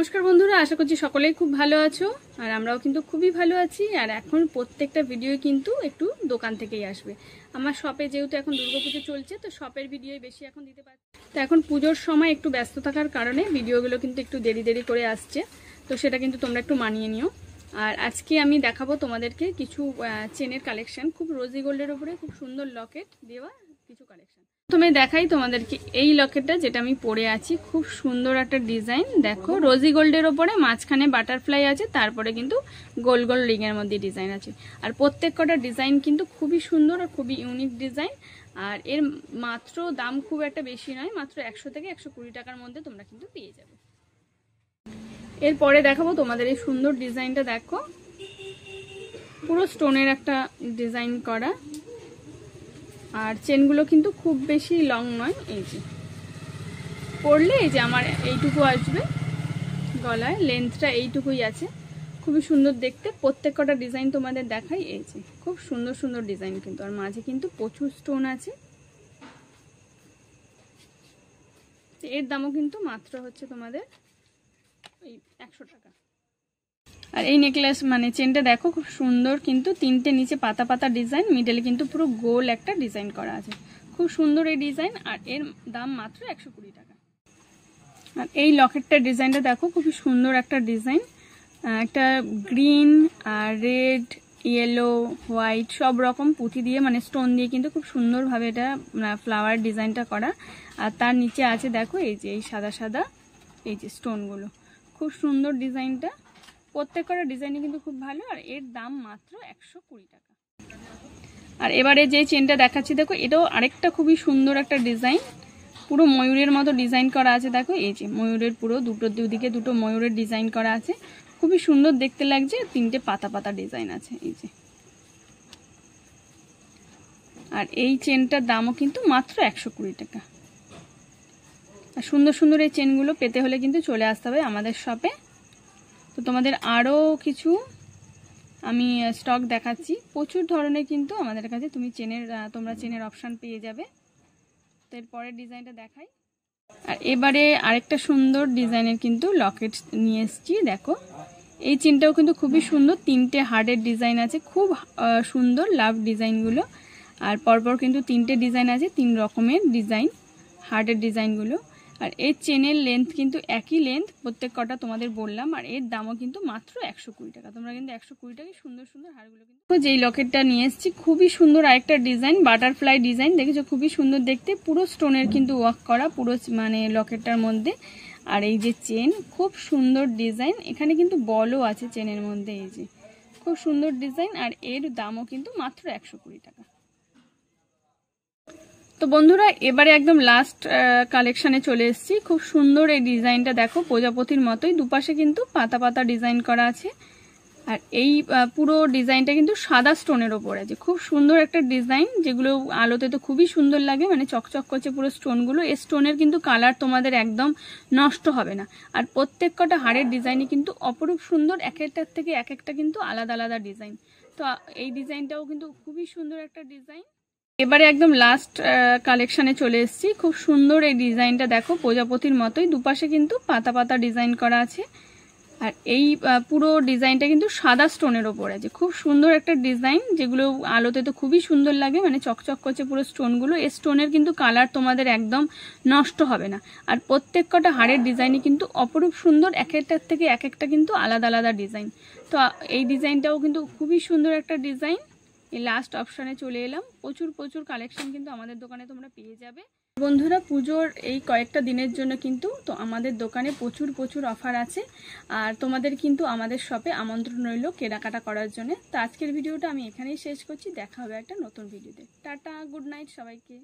নমস্কার বন্ধুরা, আশা করছি সকলেই খুব ভালো আছো। আর আমরাও কিন্তু খুবই ভালো আছি। আর এখন প্রত্যেকটা ভিডিও কিন্তু একটু দোকান থেকেই আসবে। আমার শপে যেহেতু এখন দুর্গাপুজো চলছে, তো শপের ভিডিওই বেশি এখন দিতে পারছি। তো এখন পুজোর সময় একটু ব্যস্ত থাকার কারণে ভিডিওগুলো কিন্তু একটু দেরি করে আসছে, তো সেটা কিন্তু তোমরা একটু মানিয়ে নিও। আর আজকে আমি দেখাবো তোমাদেরকে কিছু চেনের কালেকশন, খুব রোজি গোল্ডের উপরে খুব সুন্দর লকেট দেওয়া কিছু কালেকশন। প্রথমে দেখাই তোমাদেরকে এই লকেটটা, যেটা আমি পরে আছি। খুব সুন্দর একটা ডিজাইন, দেখো রোজি গোল্ডের ওপরে মাঝখানে বাটারফ্লাই আছে, তারপরে কিন্তু গোল গোল রিং এর মধ্যে ডিজাইন আছে। আর প্রত্যেক কটা ডিজাইন কিন্তু খুবই সুন্দর আর খুবই ইউনিক ডিজাইন। আর এর মাত্র দাম খুব একটা বেশি নয়, মাত্র 100 থেকে 120 টাকার মধ্যে তোমরা কিন্তু পেয়ে যাবে। এরপরে দেখাবো তোমাদের এই সুন্দর ডিজাইনটা, দেখো পুরো স্টোনের একটা ডিজাইন করা। আর চেনগুলো কিন্তু খুব বেশি লং নয়, এই যে পরলে এই যে আমার এইটুকু আসবে গলায়, লেন্থটা এইটুকুই আছে। খুবই সুন্দর দেখতে। প্রত্যেক কটা ডিজাইন তোমাদের দেখাই, এই যে খুব সুন্দর সুন্দর ডিজাইন কিন্তু। আর মাঝে কিন্তু প্রচুর স্টোন আছে। এর দামও কিন্তু মাত্র হচ্ছে তোমাদের এই 100 টাকা। আর এই নেকলেস মানে চেনটা দেখো খুব সুন্দর, কিন্তু তিনটে নিচে পাতা পাতা ডিজাইন, মিডলে কিন্তু পুরো গোল একটা ডিজাইন করা আছে। খুব সুন্দর এই ডিজাইন। আর এর দাম মাত্র 120 টাকা। আর এই লকেটটার ডিজাইনটা দেখো খুবই সুন্দর একটা ডিজাইন। একটা গ্রিন আর রেড, ইয়েলো, হোয়াইট সব রকম পুঁথি দিয়ে মানে স্টোন দিয়ে কিন্তু খুব সুন্দরভাবে এটা ফ্লাওয়ার ডিজাইনটা করা। আর তার নিচে আছে দেখো এই যে এই সাদা সাদা এই যে স্টোনগুলো। খুব সুন্দর ডিজাইনটা। প্রত্যেকটা ডিজাইনই কিন্তু খুব ভালো। আর এর দাম মাত্র 120 টাকা। আর এবারে যে চেনটা দেখাচ্ছি দেখো, এটাও আরেকটা খুবই সুন্দর একটা ডিজাইন। পুরো ময়ূরের মতো ডিজাইন করা আছে, দেখো এই যে ময়ূরের পুরো দুদিকে দুটো ময়ূরের ডিজাইন করা আছে। খুবই সুন্দর দেখতে লাগছে। তিনটে পাতা পাতা ডিজাইন আছে এই যে। আর এই চেনটার দামও কিন্তু মাত্র 120 টাকা। আর সুন্দর সুন্দর এই চেনগুলো পেতে হলে কিন্তু চলে আসতে হবে আমাদের শপে। তো তোমাদের আরও কিছু আমি স্টক দেখাচ্ছি। প্রচুর ধরনের কিন্তু আমাদের কাছে তোমরা চেনের অপশান পেয়ে যাবে। তো এরপরের ডিজাইনটা দেখাই। আর এবারে আরেকটা সুন্দর ডিজাইনের কিন্তু লকেট নিয়ে এসেছি, দেখো এই চেনটাও কিন্তু খুবই সুন্দর। তিনটে হার্টের ডিজাইন আছে, খুব সুন্দর লাভ ডিজাইনগুলো। আর পরপর কিন্তু তিনটে ডিজাইন আছে, 3 রকমের ডিজাইন হার্টের ডিজাইনগুলো। আর এর চেনের লেন্থ কিন্তু একই লেন্থ প্রত্যেক কটা তোমাদের বললাম। আর এর দামও কিন্তু মাত্র 120 টাকা। তোমরা কিন্তু 120 টাকায় সুন্দর সুন্দর হারগুলো কিন্তু। যেই লকেটটা নিয়ে এসেছি খুবই সুন্দর আরেকটা ডিজাইন, বাটারফ্লাই ডিজাইন, দেখেছো খুবই সুন্দর দেখতে। পুরো স্টোনের কিন্তু ওয়ার্ক করা পুরো মানে লকেটটার মধ্যে। আর এই যে চেন খুব সুন্দর ডিজাইন, এখানে কিন্তু বলও আছে চেনের মধ্যে, এই যে খুব সুন্দর ডিজাইন। আর এর দামও কিন্তু মাত্র 120 টাকা। তো বন্ধুরা এবারে একদম লাস্ট কালেকশানে চলে এসেছি। খুব সুন্দর এই ডিজাইনটা দেখো, প্রজাপতির মতোই দুপাশে কিন্তু পাতা পাতা ডিজাইন করা আছে। আর এই পুরো ডিজাইনটা কিন্তু সাদা স্টোনের ওপর আছে। খুব সুন্দর একটা ডিজাইন, যেগুলো আলোতে তো খুবই সুন্দর লাগে, মানে চকচক করছে পুরো স্টোনগুলো। এই স্টোনের কিন্তু কালার তোমাদের একদম নষ্ট হবে না। আর প্রত্যেক কটা হাড়ের ডিজাইনই কিন্তু অপরূপ সুন্দর, এক একটার থেকে এক একটা কিন্তু আলাদা আলাদা ডিজাইন। তো এই ডিজাইনটাও কিন্তু খুবই সুন্দর একটা ডিজাইন। এবারে একদম লাস্ট কালেকশানে চলে এসেছি। খুব সুন্দর এই ডিজাইনটা দেখো, প্রজাপতির মতোই দুপাশে কিন্তু পাতা পাতা ডিজাইন করা আছে। আর এই পুরো ডিজাইনটা কিন্তু সাদা স্টোনের ওপর আছে। খুব সুন্দর একটা ডিজাইন, যেগুলো আলোতে তো খুবই সুন্দর লাগে, মানে চকচক করছে পুরো স্টোনগুলো। এই স্টোনের কিন্তু কালার তোমাদের একদম নষ্ট হবে না। আর প্রত্যেক কটা হাড়ের ডিজাইনই কিন্তু অপরূপ সুন্দর, এক একটার থেকে এক একটা কিন্তু আলাদা আলাদা ডিজাইন। তো এই ডিজাইনটাও কিন্তু খুবই সুন্দর একটা ডিজাইন। এই লাস্ট অপশানে চলে এলাম। প্রচুর কালেকশন কিন্তু আমাদের দোকানে তোমরা পেয়ে যাবে। বন্ধুরা পুজোর এই কয়েকটা দিনের জন্য কিন্তু তো আমাদের দোকানে প্রচুর অফার আছে। আর তোমাদের কিন্তু আমাদের শপে আমন্ত্রণ রইল কেনাকাটা করার জন্য। তো আজকের ভিডিওটা আমি এখানেই শেষ করছি। দেখা হবে একটা নতুন ভিডিওতে। টাটা, গুড নাইট সবাইকে।